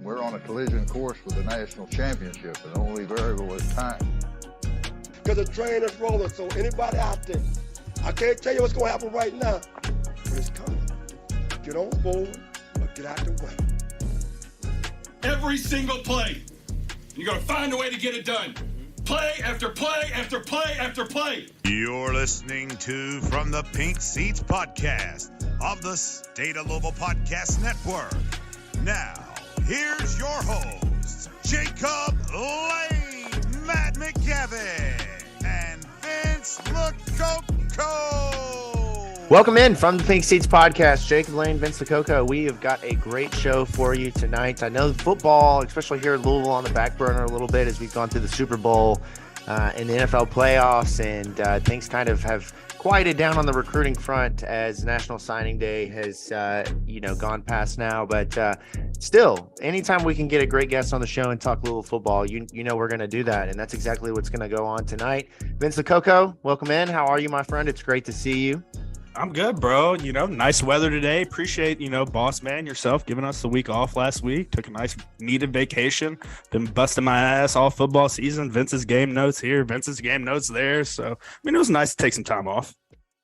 We're on a collision course with the national championship, and the only variable is time. Because the train is rolling, so anybody out there, I can't tell you what's going to happen right now, but it's coming. Get on board or get out the way. Every single play, you're going to find a way to get it done. Play after play after play after play. You're listening to From the Pink Seats podcast of the State of Louisville Podcast Network. Now, here's your hosts, Jacob Lane, Matt McGavin, and Vince Lococo. Welcome in from the Pink Seats podcast. Jacob Lane, Vince Lococo. We have got a great show for you tonight. I know football, especially here in Louisville, on the back burner a little bit as we've gone through the Super Bowl and the NFL playoffs, and things kind of have quieted down on the recruiting front as National Signing Day has, gone past now. But still, anytime we can get a great guest on the show and talk Louisville football, you know we're going to do that, and that's exactly what's going to go on tonight. Vince Lococo, welcome in. How are you, my friend? It's great to see you. I'm good, bro. Nice weather today. Appreciate, boss man yourself giving us the week off last week. Took a nice needed vacation. Been busting my ass all football season. Vince's game notes here, Vince's game notes there. So, it was nice to take some time off.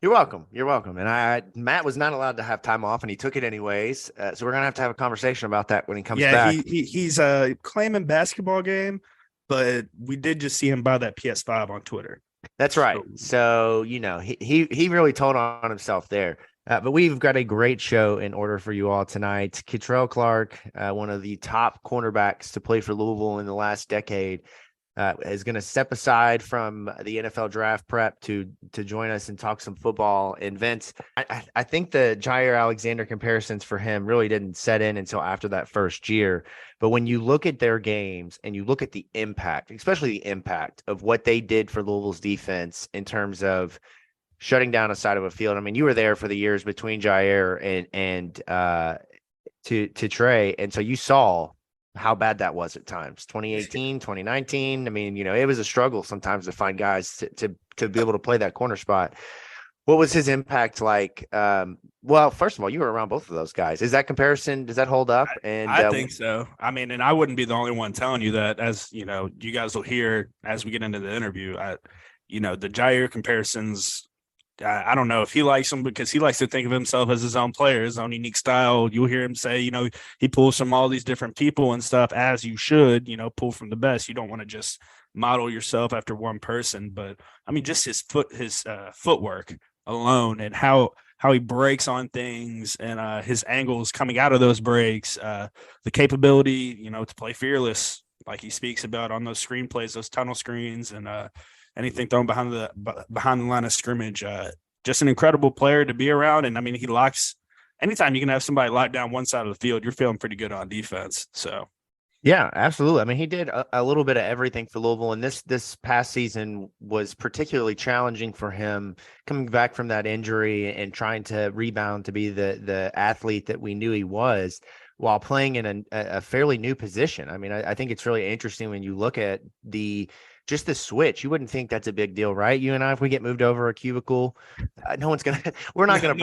You're welcome. You're welcome. And Matt was not allowed to have time off, and he took it anyways. So we're going to have a conversation about that when he comes back. He's claiming basketball game, but we did just see him buy that PS5 on Twitter. That's right. So, he really told on himself there. But we've got a great show in order for you all tonight. Kei'Trel Clark, one of the top cornerbacks to play for Louisville in the last decade, is going to step aside from the NFL draft prep to join us and talk some football. And Vince, I think the Jair Alexander comparisons for him really didn't set in until after that first year. But when you look at their games and you look at the impact, especially the impact of what they did for Louisville's defense in terms of shutting down a side of a field. I mean, you were there for the years between Jair and to Trey. And so you saw how bad that was at times. 2018, 2019. I mean, it was a struggle sometimes to find guys to be able to play that corner spot. What was his impact like? Well, first of all, you were around both of those guys. Is that comparison, does that hold up? And I think so. I mean, and I wouldn't be the only one telling you that, as you guys will hear as we get into the interview. The Jair comparisons, I don't know if he likes them because he likes to think of himself as his own player, his own unique style. You'll hear him say, he pulls from all these different people and stuff, as you should, pull from the best. You don't want to just model yourself after one person, but I mean, just his footwork alone and how he breaks on things and his angles coming out of those breaks, the capability, to play fearless, like he speaks about on those screenplays, those tunnel screens, and anything thrown behind the line of scrimmage. Just an incredible player to be around. And I mean, anytime you can have somebody lock down one side of the field, you're feeling pretty good on defense. So. Yeah, absolutely. I mean, he did a little bit of everything for Louisville, and this past season was particularly challenging for him, coming back from that injury and trying to rebound to be the athlete that we knew he was while playing in a fairly new position. I mean, I think it's really interesting when you look at just the switch. You wouldn't think that's a big deal, right? You and I, if we get moved over a cubicle, we're not going to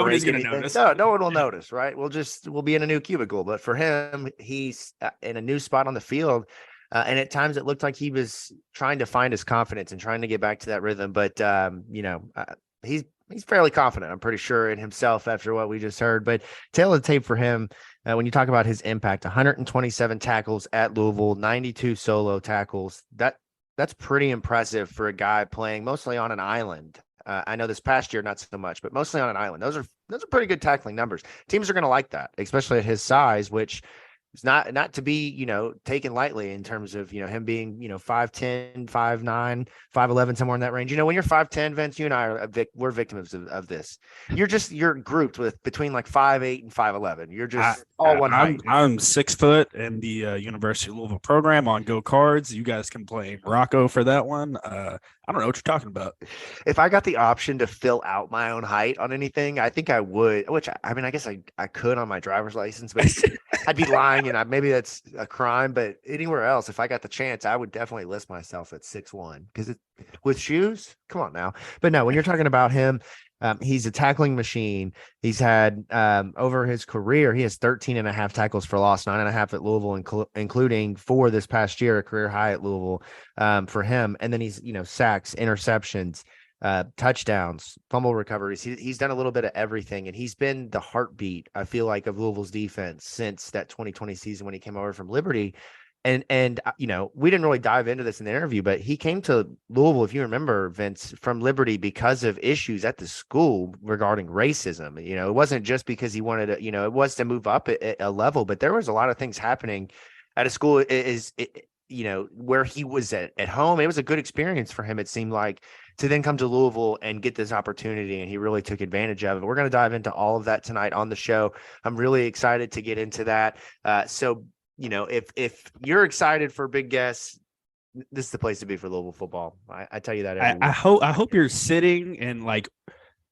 break anything. No one will notice, right? We'll be in a new cubicle. But for him, he's in a new spot on the field. And at times it looked like he was trying to find his confidence and trying to get back to that rhythm. But, he's fairly confident, I'm pretty sure, in himself after what we just heard. But tail of the tape for him, when you talk about his impact, 127 tackles at Louisville, 92 solo tackles. That's pretty impressive for a guy playing mostly on an island. I know this past year, not so much, but mostly on an island. Those are pretty good tackling numbers. Teams are going to like that, especially at his size, which is not to be, taken lightly in terms of, him being, 5'10", 5'9", 5'11", somewhere in that range. When you're 5'10", Vince, you and I we're victims of this. You're grouped with between like 5'8" and 5'11". You're just all one height. I'm 6 foot in the University of Louisville program on Go Cards. You guys can blame Rocco for that one. I don't know what you're talking about. If I got the option to fill out my own height on anything, I think I would, which I mean, I guess I could on my driver's license, but I'd be lying, and maybe that's a crime. But anywhere else, if I got the chance, I would definitely list myself at 6'1", because with shoes, come on now. But no, when you're talking about him, He's a tackling machine. He's had over his career, he has 13.5 tackles for loss, 9.5 at Louisville, including 4 this past year, a career high at Louisville for him. And then he's, sacks, interceptions, touchdowns, fumble recoveries. He's done a little bit of everything, and he's been the heartbeat, I feel like, of Louisville's defense since that 2020 season when he came over from Liberty. And we didn't really dive into this in the interview, but he came to Louisville, if you remember, Vince, from Liberty because of issues at the school regarding racism. It wasn't just because he wanted to, it was to move up a level, but there was a lot of things happening at a school where he was at home. It was a good experience for him, it seemed like, to then come to Louisville and get this opportunity, and he really took advantage of it. We're going to dive into all of that tonight on the show. I'm really excited to get into that. If you're excited for big guests, this is the place to be for Louisville football. I tell you that. I hope you're sitting in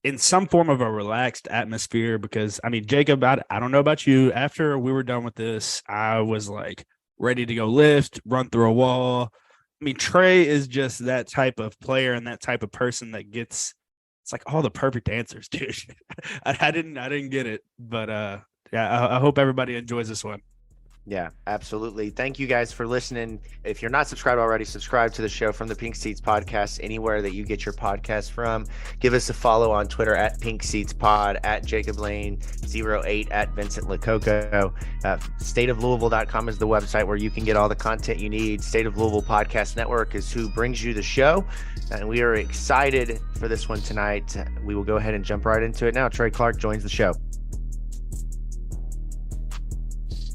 in some form of a relaxed atmosphere, because Jacob, I don't know about you. After we were done with this, I was ready to go lift, run through a wall. Trey is just that type of player and that type of person that gets all the perfect answers, dude. I didn't get it, but I hope everybody enjoys this one. Yeah, absolutely. Thank you guys for listening. If you're not subscribed already, subscribe to the show from the Pink Seats Podcast, anywhere that you get your podcast from. Give us a follow on Twitter at Pink Seats Pod, at Jacob Lane 08, at Vincent Lococo. Stateoflouisville.com is the website where you can get all the content you need. State of Louisville Podcast Network is who brings you the show, and we are excited for this one tonight. We will go ahead and jump right into it now. Trey Clark joins the show.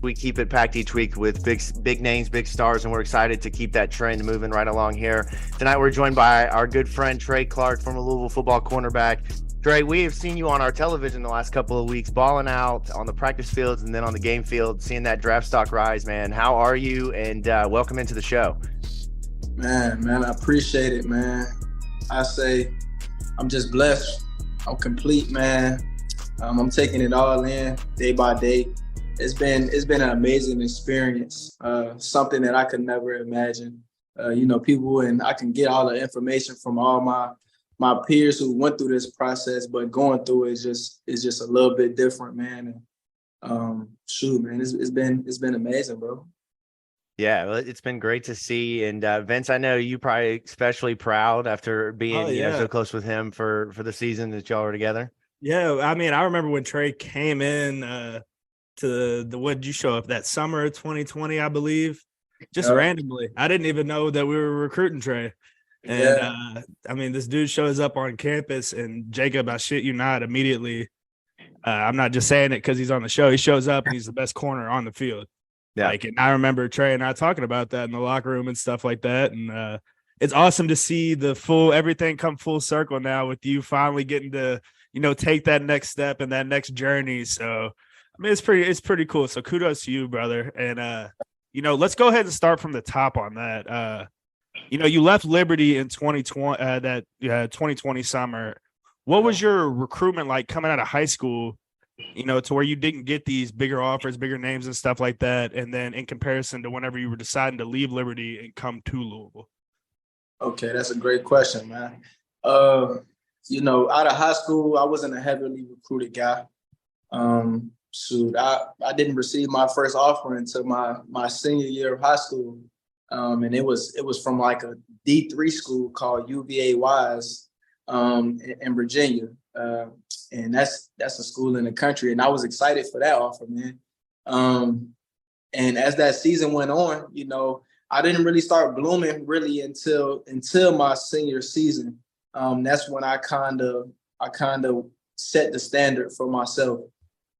We keep it packed each week with big names, big stars, and we're excited to keep that trend moving right along here. Tonight, we're joined by our good friend, Trey Clark, former Louisville football cornerback. Trey, we have seen you on our television the last couple of weeks, balling out on the practice fields and then on the game field, seeing that draft stock rise, man. How are you? And welcome into the show. Man, I appreciate it, man. I say I'm just blessed. I'm complete, man. I'm taking it all in day by day. It's been an amazing experience, something that I could never imagine. People, and I can get all the information from all my peers who went through this process, but going through it is just a little bit different, man. And man, it's been amazing, bro. Yeah, well, it's been great to see. And Vince, I know you probably especially proud after being so close with him for the season that y'all were together. Yeah, I remember when Trey came in to what did you show up that summer of 2020, I believe, just randomly. I didn't even know that we were recruiting Trey. And this dude shows up on campus, and Jacob, I shit you not, immediately, I'm not just saying it because he's on the show. He shows up and he's the best corner on the field. Yeah. And I remember Trey and I talking about that in the locker room and stuff like that. And it's awesome to see everything come full circle now with you finally getting to, take that next step and that next journey. So it's pretty cool. So kudos to you, brother. And, let's go ahead and start from the top on that. You left Liberty in 2020, 2020 summer. What was your recruitment like coming out of high school, to where you didn't get these bigger offers, bigger names and stuff like that? And then in comparison to whenever you were deciding to leave Liberty and come to Louisville? Okay, that's a great question, man. Out of high school, I wasn't a heavily recruited guy. I didn't receive my first offer until my senior year of high school. And it was from a D3 school called UVA Wise in Virginia. And that's a school in the country. And I was excited for that offer, man. And as that season went on, I didn't really start blooming really until my senior season. That's when I kind of set the standard for myself.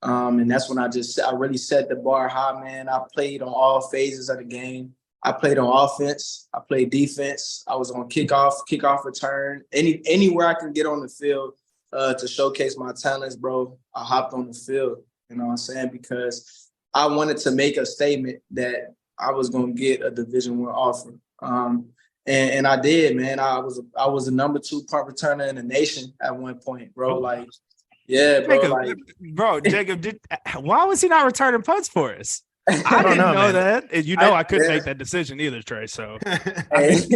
And that's when I really set the bar high, man. I played on all phases of the game. I played on offense. I played defense. I was on kickoff return. Anywhere I can get on the field to showcase my talents, bro, I hopped on the field. You know what I'm saying? Because I wanted to make a statement that I was going to get a Division I offer. And I did, man. I was the number 2 punt returner in the nation at one point, bro. Yeah, bro. Jacob, why was he not returning punts for us? I didn't know that. And I couldn't make that decision either, Trey. So it's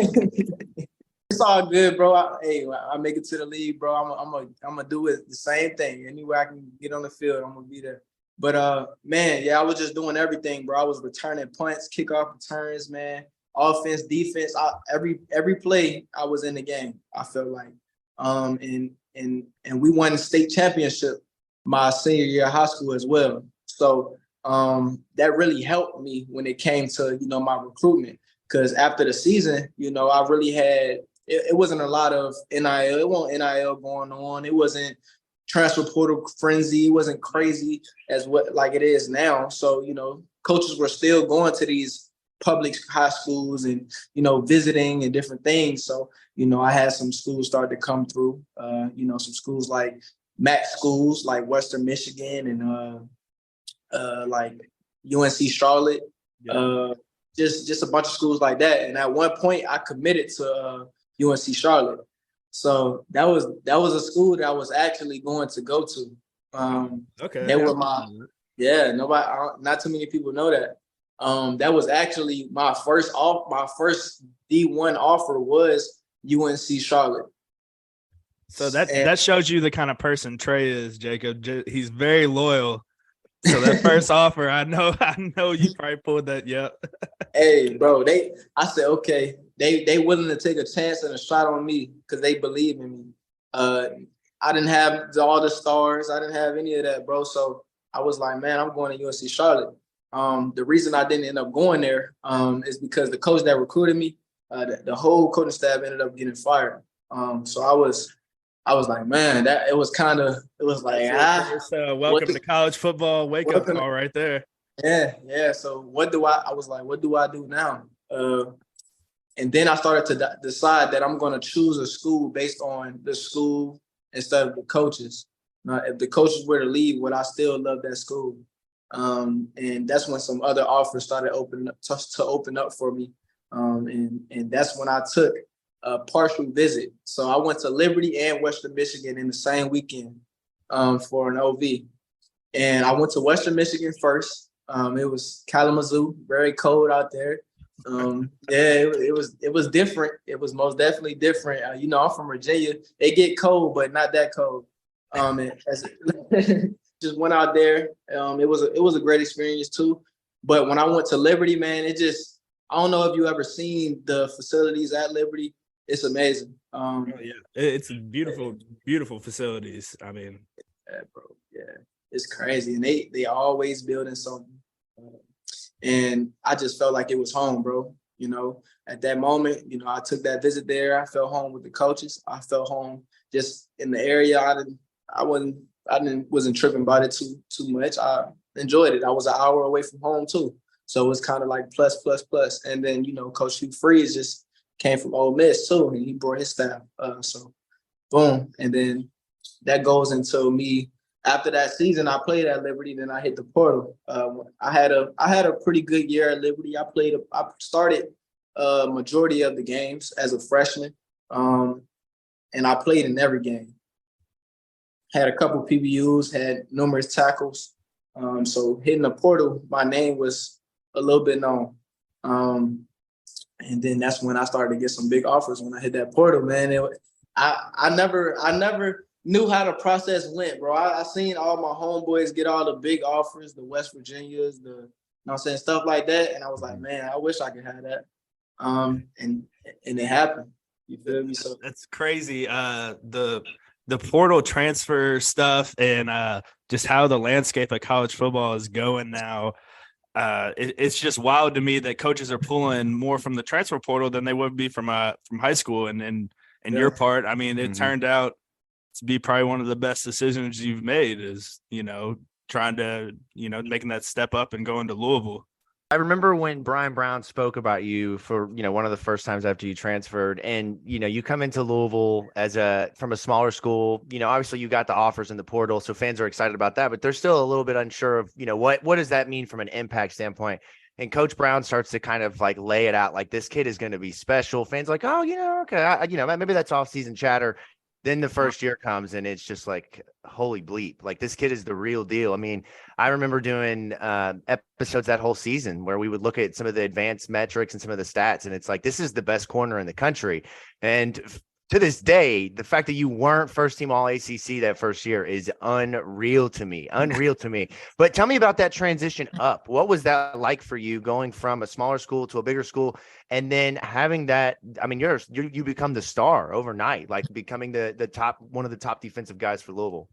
it's all good, bro. I make it to the league, bro. I'm gonna do it the same thing. Anywhere I can get on the field, I'm gonna be there. But man, yeah, I was just doing everything, bro. I was returning punts, kickoff returns, man, offense, defense. Every play I was in the game. I felt like, and we won the state championship my senior year of high school as well. So that really helped me when it came to my recruitment. Because after the season, I really had it wasn't a lot of NIL. It wasn't NIL going on. It wasn't transfer portal frenzy. It wasn't crazy as what like it is now. So coaches were still going to these public high schools and visiting and different things. So I had some schools start to come through. Some schools like MAC schools like Western Michigan and like UNC Charlotte. Yeah. Just a bunch of schools like that. And at one point I committed to UNC Charlotte. So that was a school that I was actually going to go to. Okay. They were not too many people know that. That was actually my first D1 offer was UNC Charlotte. So that shows you the kind of person Trey is, Jacob. He's very loyal. So that first offer, I know you probably pulled that. Yep. Hey, bro, I said, okay, they willing to take a chance and a shot on me because they believe in me. I didn't have all the stars. I didn't have any of that, bro. So I was like, man, I'm going to UNC Charlotte. The reason I didn't end up going there is because the coach that recruited me, the whole coaching staff ended up getting fired. So I was like, man, it was welcome to college football wake up call right there. Yeah. So what do I do now? And then I started to decide that I'm going to choose a school based on the school instead of the coaches. Now, if the coaches were to leave, would I still love that school? And that's when some other offers started open up for me. And that's when I took a partial visit. So I went to Liberty and Western Michigan in the same weekend for an OV. And I went to Western Michigan first. It was Kalamazoo, very cold out there. It was different. It was most definitely different. I'm from Virginia. They get cold, but not that cold. Just went out there. It was a great experience too. But when I went to Liberty, man, I don't know if you ever seen the facilities at Liberty. It's amazing. It's beautiful, beautiful facilities. I mean, yeah, bro. Yeah, it's crazy, and they always building something. And I just felt like it was home, bro. At that moment, I took that visit there. I felt home with the coaches. I felt home just in the area. I wasn't tripping about it too much. I enjoyed it. I was an hour away from home too, so it was kind of like plus. And then Coach Hugh Freeze just came from Ole Miss too, and he brought his staff. So boom, and then that goes into me. After that season, I played at Liberty. Then I hit the portal. I had a pretty good year at Liberty. I started majority of the games as a freshman, and I played in every game. Had a couple PBUs, had numerous tackles. So hitting the portal, my name was a little bit known. And then that's when I started to get some big offers when I hit that portal, man. I never knew how the process went, bro. I seen all my homeboys get all the big offers, the West Virginias, stuff like that. And I was like, man, I wish I could have that. And it happened. You feel me? So that's crazy. The portal transfer stuff and just how the landscape of college football is going now. It's just wild to me that coaches are pulling more from the transfer portal than they would be from high school. And your part, I mean, it turned out to be probably one of the best decisions you've made is, trying to, making that step up and going to Louisville. I remember when Brian Brown spoke about you for, one of the first times after you transferred and, you come into Louisville from a smaller school, obviously you got the offers in the portal. So fans are excited about that, but they're still a little bit unsure of, what does that mean from an impact standpoint? And Coach Brown starts to kind of like lay it out like this kid is going to be special. Fans are like, oh, okay, maybe that's off season chatter. Then the first year comes and it's just like, holy bleep, like this kid is the real deal. I mean, I remember doing episodes that whole season where we would look at some of the advanced metrics and some of the stats, and it's like, this is the best corner in the country. And to this day, the fact that you weren't first team all ACC that first year is unreal to me. But tell me about that transition up. What was that like for you, going from a smaller school to a bigger school, and then having that? I mean, you become the star overnight, like becoming the top, one of the top defensive guys for Louisville.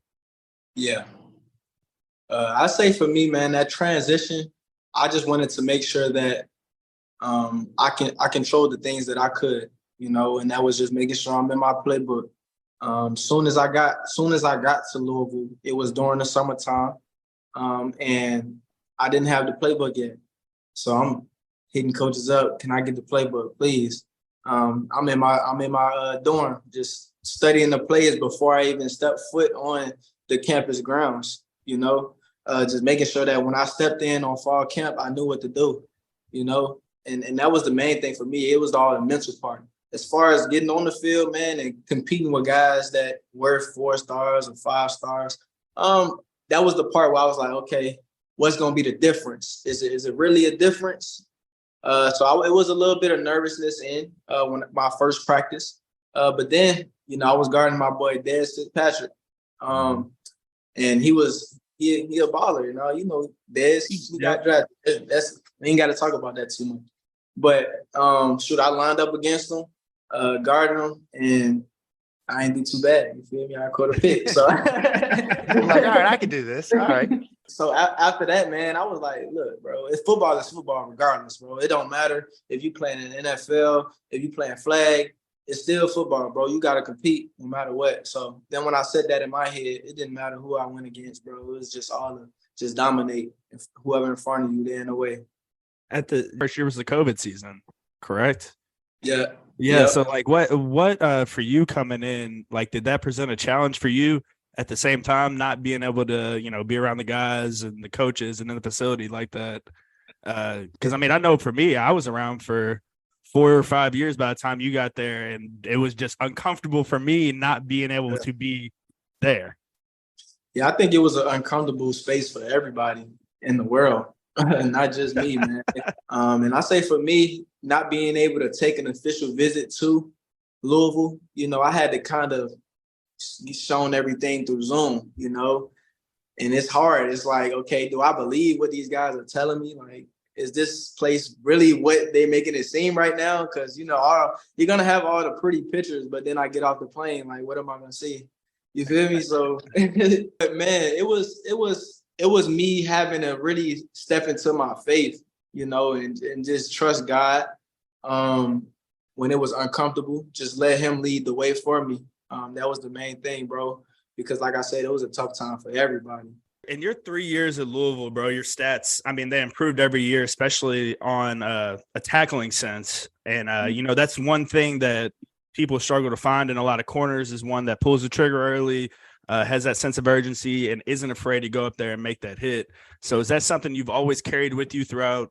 Yeah. I say for me, man, that transition, I just wanted to make sure that I controlled the things that I could. And that was just making sure I'm in my playbook. Soon as I got to Louisville, it was during the summertime, and I didn't have the playbook yet. So I'm hitting coaches up. Can I get the playbook, please? I'm in my dorm, just studying the plays before I even stepped foot on the campus grounds. Just making sure that when I stepped in on fall camp, I knew what to do. And that was the main thing for me. It was all the mental part. As far as getting on the field, man, and competing with guys that were 4 stars or 5 stars, that was the part where I was like, okay, what's going to be the difference? Is it really a difference? It was a little bit of nervousness when my first practice. But then, I was guarding my boy, Des Fitzpatrick. And he a baller, Des, he got drafted. We ain't got to talk about that too much. But I lined up against him, guarded him, and I ain't do too bad. You feel me? I caught a pick. So I'm like, all right, I can do this. All right. So after that, man, I was like, look, bro, it's football regardless, bro. It don't matter if you playing in the NFL, if you playing flag, it's still football, bro. You got to compete no matter what. So then when I said that in my head, it didn't matter who I went against, bro. It was just all to just dominate whoever in front of you there in a way. At the first year was the COVID season, correct? Yeah. Yeah. So like what for you coming in, like, did that present a challenge for you at the same time, not being able to, be around the guys and the coaches and in the facility like that? Because I mean, I know for me, I was around for 4 or 5 years by the time you got there, and it was just uncomfortable for me not being able to be there. Yeah, I think it was an uncomfortable space for everybody in the world, not just me, man. And I say for me, not being able to take an official visit to Louisville, I had to kind of be shown everything through Zoom, and it's hard. It's like, okay, do I believe what these guys are telling me? Like, is this place really what they're making it seem right now? Because, you're going to have all the pretty pictures, but then I get off the plane, like, what am I going to see? You feel me? So, but man, it was me having to really step into my faith, and just trust God. When it was uncomfortable, just let him lead the way for me. That was the main thing, bro, because like I said, it was a tough time for everybody. In your 3 years at Louisville, bro, your stats, I mean, they improved every year, especially on a tackling sense. And, that's one thing that people struggle to find in a lot of corners, is one that pulls the trigger early, has that sense of urgency, and isn't afraid to go up there and make that hit. So is that something you've always carried with you throughout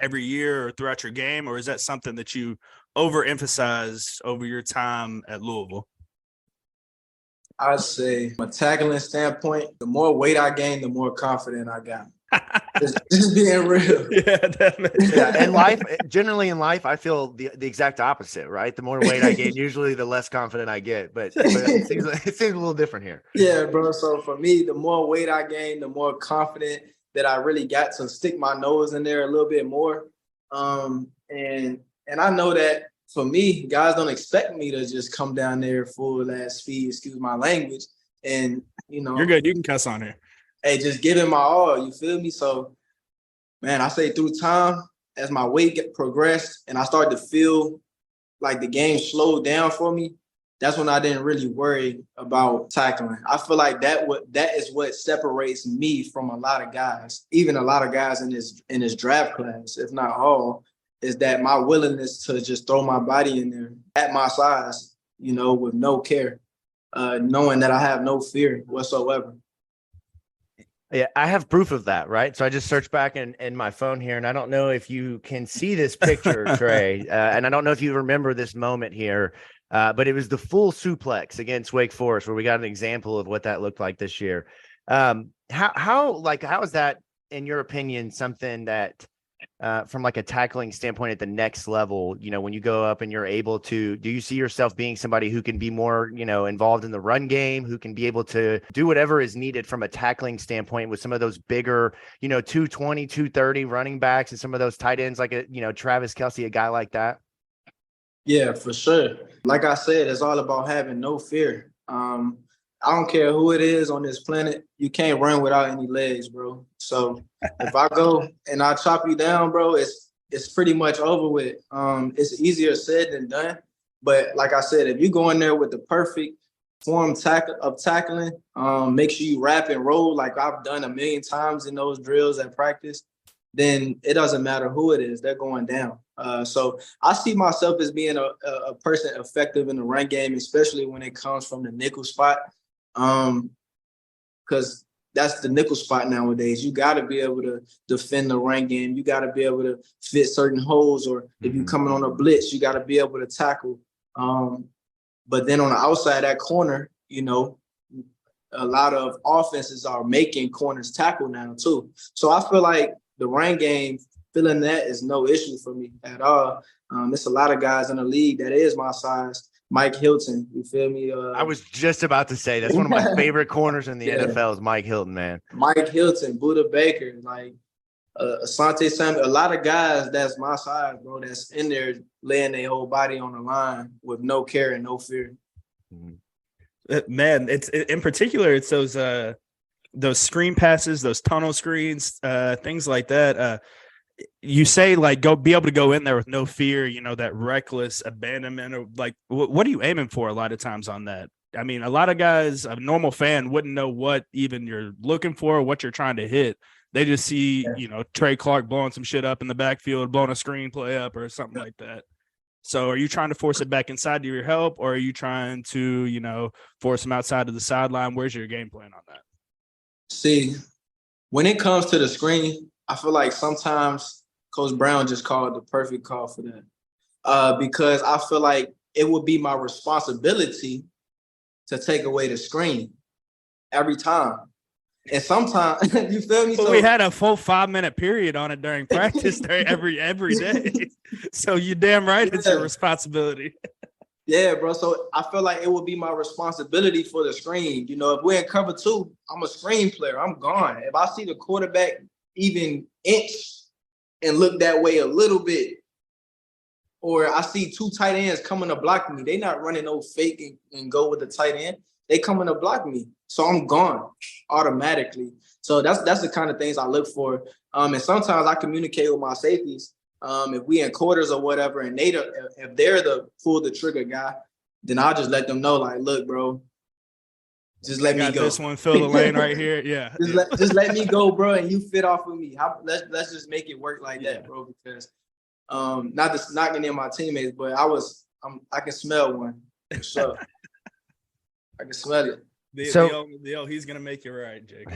every year or throughout your game, or is that something that you overemphasize over your time at Louisville? I'd say from a tackling standpoint, the more weight I gained, the more confident I got. just being real. Yeah, definitely. Yeah, generally in life, I feel the exact opposite, right? The more weight I gain, usually the less confident I get. But it seems a little different here. Yeah, bro. So for me, the more weight I gained, the more confident that I really got to stick my nose in there a little bit more. And I know that for me, guys don't expect me to just come down there full ass speed, excuse my language. And, you're good. You can cuss on here. Hey, just giving my all, you feel me? So, man, I say through time, as my weight progressed and I started to feel like the game slowed down for me, that's when I didn't really worry about tackling. I feel like that is what separates me from a lot of guys, even a lot of guys in this draft class, if not all, is that my willingness to just throw my body in there at my size, with no care, knowing that I have no fear whatsoever. Yeah, I have proof of that, right? So I just searched back in my phone here, and I don't know if you can see this picture, Trey, and I don't know if you remember this moment here. But it was the full suplex against Wake Forest where we got an example of what that looked like this year. How is that, in your opinion, something that from like a tackling standpoint at the next level, when you go up and you're able to, do you see yourself being somebody who can be more, involved in the run game, who can be able to do whatever is needed from a tackling standpoint with some of those bigger, 220, 230 running backs and some of those tight ends like, Travis Kelce, a guy like that? Yeah, for sure. Like I said, it's all about having no fear. I don't care who it is on this planet. You can't run without any legs, bro. So if I go and I chop you down, bro, it's pretty much over with. It's easier said than done. But like I said, if you go in there with the perfect form of tackling, make sure you wrap and roll like I've done a million times in those drills at practice, then it doesn't matter who it is, they're going down. So I see myself as being a person effective in the run game, especially when it comes from the nickel spot. Because that's the nickel spot nowadays. You got to be able to defend the run game. You got to be able to fit certain holes, or if you're coming on a blitz, you got to be able to tackle. But then on the outside of that corner, a lot of offenses are making corners tackle now too. So I feel like the run game, feeling that is no issue for me at all. There's a lot of guys in the league that is my size. Mike Hilton, you feel me? I was just about to say that's one of my favorite corners in the NFL is Mike Hilton, man. Mike Hilton, Buda Baker, like Asante Samuel, a lot of guys that's my size, bro, that's in there laying their whole body on the line with no care and no fear. Man, it's in particular, it's those screen passes, those tunnel screens, things like that. You say like be able to go in there with no fear, that reckless abandonment, or like what are you aiming for a lot of times on that? I mean, a lot of guys, a normal fan wouldn't know what even you're looking for, what you're trying to hit. They just see, Trey Clark blowing some shit up in the backfield, blowing a screenplay up or something like that. So are you trying to force it back inside to your help, or are you trying to, force them outside of the sideline? Where's your game plan on that? See, when it comes to the screen, I feel like sometimes Coach Brown just called the perfect call for that, because I feel like it would be my responsibility to take away the screen every time. And sometimes, you feel me? Well, so we had a full 5-minute period on it during practice every day. So you damn right it's your responsibility. Yeah, bro. So I feel like it would be my responsibility for the screen. If we're in cover 2, I'm a screen player. I'm gone. If I see the quarterback even inch and look that way a little bit, or I see 2 tight ends coming to block me, they not running no fake and go with the tight end. They coming to block me. So I'm gone automatically. So that's the kind of things I look for. And sometimes I communicate with my safeties. If we in quarters or whatever, and if they're the pull the trigger guy, then I'll just let them know, like, look, bro, just let me go. This one, fill the lane right here. Yeah. Just let me go, bro, and you fit off of me. Let's just make it work like that, bro. Because not just knocking in my teammates, but I can smell one for sure. I can smell it. He's gonna make you right, Jake.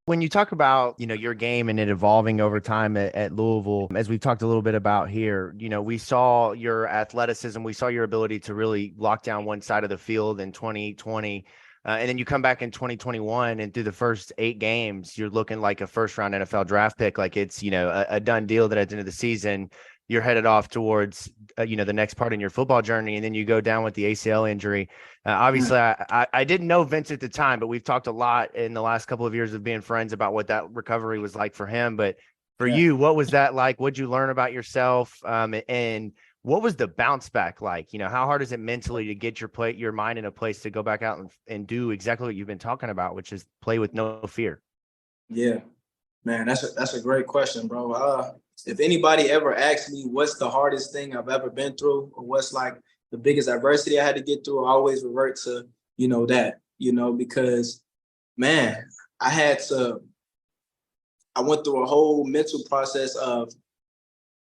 When you talk about, your game and it evolving over time at Louisville, as we've talked a little bit about here, we saw your athleticism. We saw your ability to really lock down one side of the field in 2020. And then you come back in 2021 and through the first 8 games, you're looking like a first-round NFL draft pick. Like it's, a done deal that at the end of the season, you're headed off towards, the next part in your football journey. And then you go down with the ACL injury. Obviously, I didn't know Vince at the time, but we've talked a lot in the last couple of years of being friends about what that recovery was like for him. But for you, what was that like? What'd you learn about yourself? And what was the bounce back like? How hard is it mentally to get your mind in a place to go back out and do exactly what you've been talking about, which is play with no fear? Yeah, man, that's a great question, bro. If anybody ever asks me what's the hardest thing I've ever been through, or what's like the biggest adversity I had to get through, I always revert to, that, because, man, I went through a whole mental process of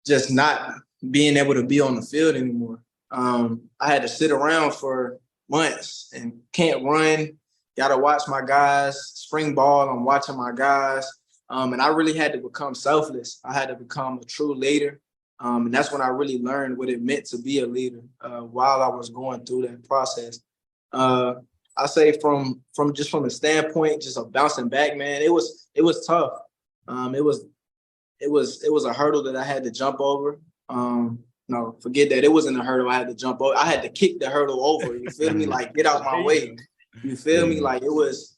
just not being able to be on the field anymore. I had to sit around for months and can't run, got to watch my guys, spring ball, I'm watching my guys. And I really had to become selfless. I had to become a true leader. And that's when I really learned what it meant to be a leader while I was going through that process. I say from the standpoint, just of bouncing back, man, it was tough. It was a hurdle that I had to jump over. No, forget that. It wasn't a hurdle I had to jump over. I had to kick the hurdle over. You feel me? Like, get out my way. You feel me? Like, it was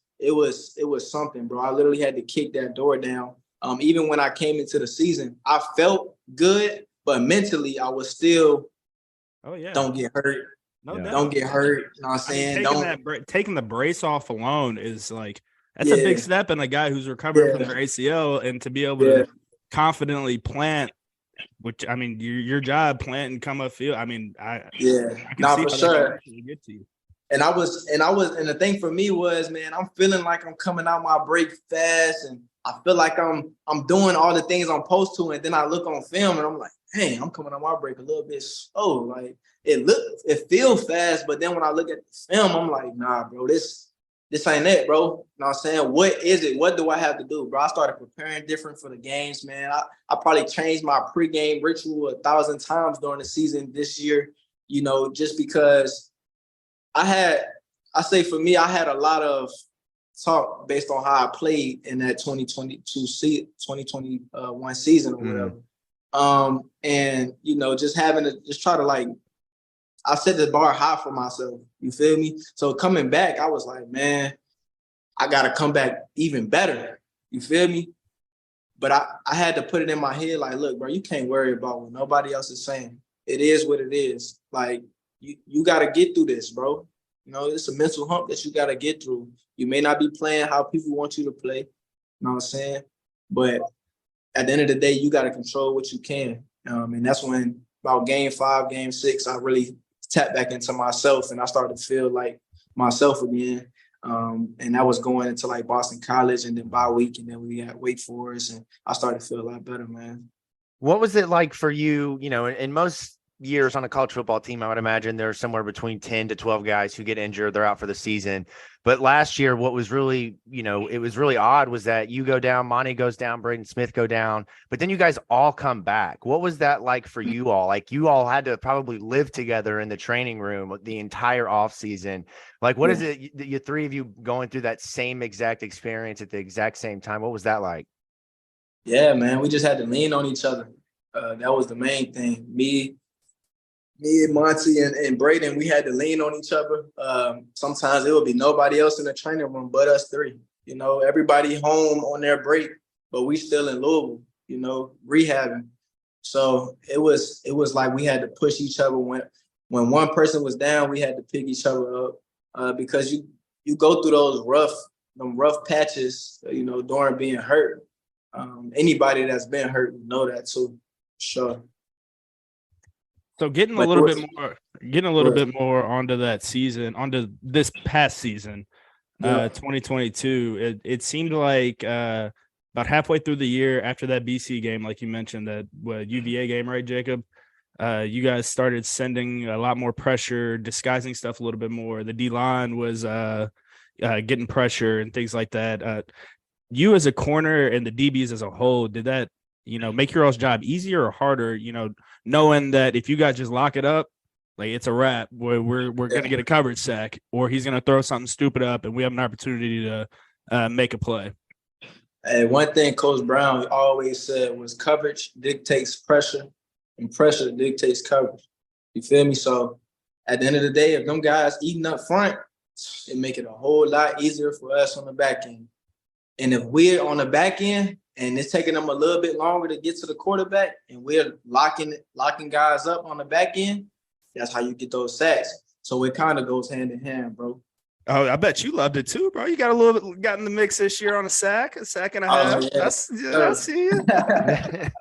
something, bro. I literally had to kick that door down. Even when I came into the season, I felt good, but mentally I was still, don't get hurt. No doubt. Don't get hurt. You know what I'm saying? Taking the brace off alone is like, that's a big step in a guy who's recovering from their ACL, and to be able to confidently plant, which, I mean, your job, plant and come upfield. I mean, I can see for sure. Get to you. And the thing for me was, man, I'm feeling like I'm coming out my break fast, and I feel like I'm doing all the things I'm supposed to, and then I look on film and I'm like, hey, I'm coming out my break a little bit slow. Like, it feels fast, but then when I look at the film, I'm like, nah, bro, this ain't it, bro. You know what I'm saying? What is it? What do I have to do, bro? I started preparing different for the games, man. I probably changed my pregame ritual 1,000 times during the season this year, you know, just because I had a lot of talk based on how I played in that 2021 season or whatever. And, you know, just having to just try to, like, I set the bar high for myself. You feel me? So coming back, I was like, man, I got to come back even better. You feel me? But I had to put it in my head, like, look, bro, you can't worry about what nobody else is saying. It is what it is. Like, you got to get through this, bro. You know, it's a mental hump that you got to get through. You may not be playing how people want you to play. You know what I'm saying? But at the end of the day, you got to control what you can. And that's when, about game 5, game 6, I really tapped back into myself, and I started to feel like myself again. And that was going into, like, Boston College, and then bye week, and then we had Wake Forest, and I started to feel a lot better, man. What was it like for you? You know, in most years on a college football team, I would imagine there's somewhere between 10 to 12 guys who get injured. They're out for the season. But last year, what was really, you know, it was really odd was that you go down, Monty goes down, Braden Smith go down, but then you guys all come back. What was that like for you all? Like, you all had to probably live together in the training room the entire off season. Like, what is it, you three of you going through that same exact experience at the exact same time? What was that like? Yeah, man, we just had to lean on each other. That was the main thing. Me and Monty and Braden, we had to lean on each other. Sometimes it would be nobody else in the training room but us three. You know, everybody home on their break, but we still in Louisville, you know, rehabbing. So it was like we had to push each other. When one person was down, we had to pick each other up because you go through those rough patches, you know, during being hurt. Anybody that's been hurt will know that too, sure. So getting a little bit more onto that season, onto this past season, 2022. It seemed like about halfway through the year after that BC game, like you mentioned, that UVA game, right, Jacob? You guys started sending a lot more pressure, disguising stuff a little bit more. The D-line was getting pressure and things like that. You as a corner and the DBs as a whole, did that, you know, make your all's job easier or harder, you know, knowing that if you guys just lock it up, like, it's a wrap, we're going to get a coverage sack, or he's going to throw something stupid up and we have an opportunity to make a play? Hey, one thing Coach Brown always said was coverage dictates pressure and pressure dictates coverage. You feel me? So at the end of the day, if them guys eating up front, it make it a whole lot easier for us on the back end. And if we're on the back end and it's taking them a little bit longer to get to the quarterback and we're locking guys up on the back end, that's how you get those sacks. So it kind of goes hand in hand, bro. Oh, I bet you loved it too, bro. You got got in the mix this year on a sack and a half. Yeah. I see it.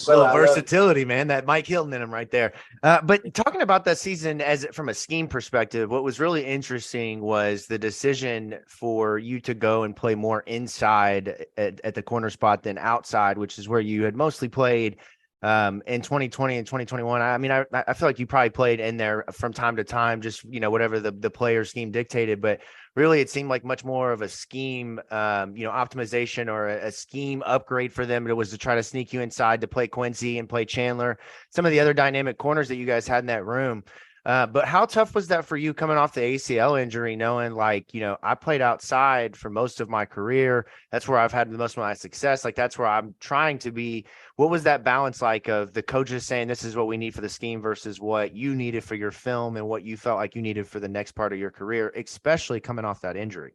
Well, versatility, man. That Mike Hilton in him right there. But talking about that season from a scheme perspective, what was really interesting was the decision for you to go and play more inside at the corner spot than outside, which is where you had mostly played in 2020 and 2021. I mean, I feel like you probably played in there from time to time, just, whatever the player scheme dictated, but really it seemed like much more of a scheme, optimization or a scheme upgrade for them. It was to try to sneak you inside to play Quincy and play Chandler, some of the other dynamic corners that you guys had in that room. But how tough was that for you coming off the ACL injury, knowing I played outside for most of my career. That's where I've had the most of my success. Like, that's where I'm trying to be. What was that balance like of the coaches saying this is what we need for the scheme versus what you needed for your film and what you felt like you needed for the next part of your career, especially coming off that injury?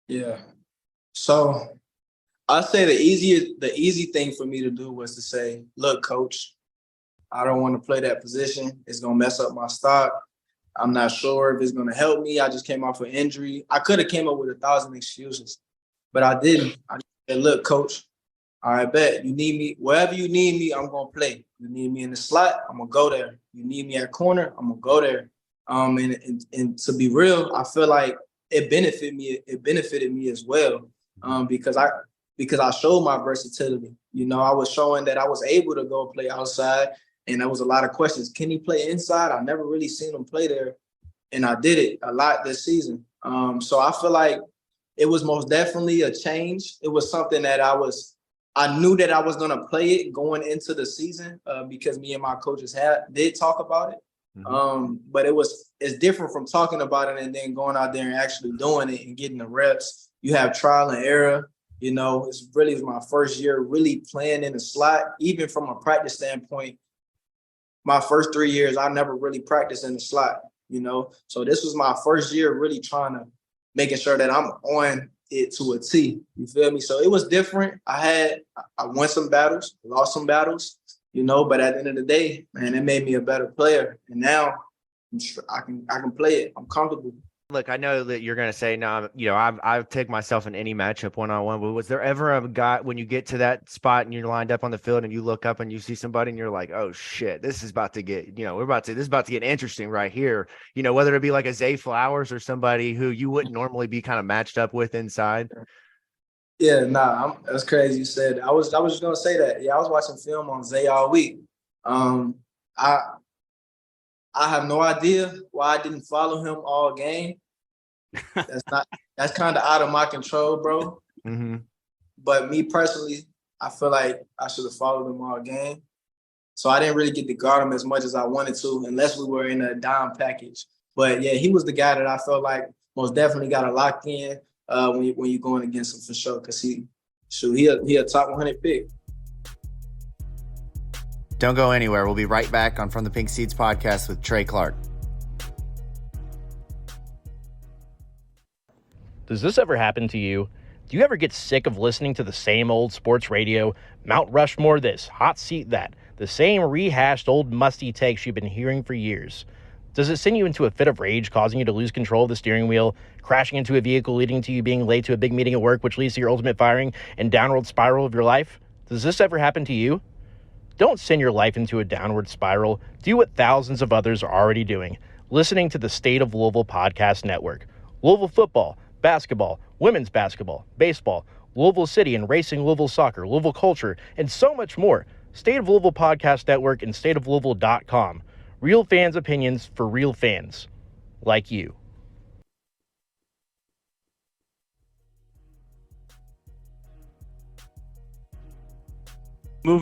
Yeah. So I'd say the easy thing for me to do was to say, look, coach, I don't want to play that position. It's going to mess up my stock. I'm not sure if it's going to help me. I just came off an injury. I could have came up with 1,000 excuses, but I didn't. I just said, look, coach, all right, bet. You need me. Wherever you need me, I'm going to play. You need me in the slot, I'm going to go there. You need me at corner, I'm going to go there. And to be real, I feel like it benefited me. It benefited me as well, because I showed my versatility. I was showing that I was able to go play outside. And there was a lot of questions. Can he play inside? I never really seen him play there. And I did it a lot this season. So I feel like it was most definitely a change. It was something that I knew that I was going to play it going into the season, because me and my coaches did talk about it. Mm-hmm. But it's different from talking about it and then going out there and actually doing it and getting the reps. You have trial and error. It's really my first year really playing in the slot, even from a practice standpoint. My first 3 years, I never really practiced in the slot, So this was my first year really making sure that I'm on it to a T. You feel me? So it was different. I won some battles, lost some battles, but at the end of the day, man, it made me a better player. And now I can play it. I'm comfortable. Look, I know that you're going to say, no, I've taken myself in any matchup one-on-one, but was there ever a guy when you get to that spot and you're lined up on the field and you look up and you see somebody and you're like, oh shit, this is about to get, this is about to get interesting right here. Whether it be like a Zay Flowers or somebody who you wouldn't normally be kind of matched up with inside. Yeah, that's crazy you said. I was just going to say that. Yeah, I was watching film on Zay all week. I have no idea why I didn't follow him all game. That's kind of out of my control, bro. Mm-hmm. But me personally, I feel like I should have followed him all game. So I didn't really get to guard him as much as I wanted to, unless we were in a dime package. But yeah, he was the guy that I felt like most definitely got a lock in when you're going against him for sure. Because he a top 100 pick. Don't go anywhere. We'll be right back on From the Pink Seats podcast with Trey Clark. Does this ever happen to you? Do you ever get sick of listening to the same old sports radio, Mount Rushmore this, hot seat that, the same rehashed old musty takes you've been hearing for years? Does it send you into a fit of rage, causing you to lose control of the steering wheel, crashing into a vehicle leading to you being late to a big meeting at work, which leads to your ultimate firing and downward spiral of your life? Does this ever happen to you? Don't send your life into a downward spiral. Do what thousands of others are already doing, listening to the State of Louisville Podcast Network. Louisville football, basketball, women's basketball, baseball, Louisville City and Racing Louisville Soccer, Louisville Culture, and so much more. State of Louisville Podcast Network and stateoflouisville.com. Real fans' opinions for real fans like you.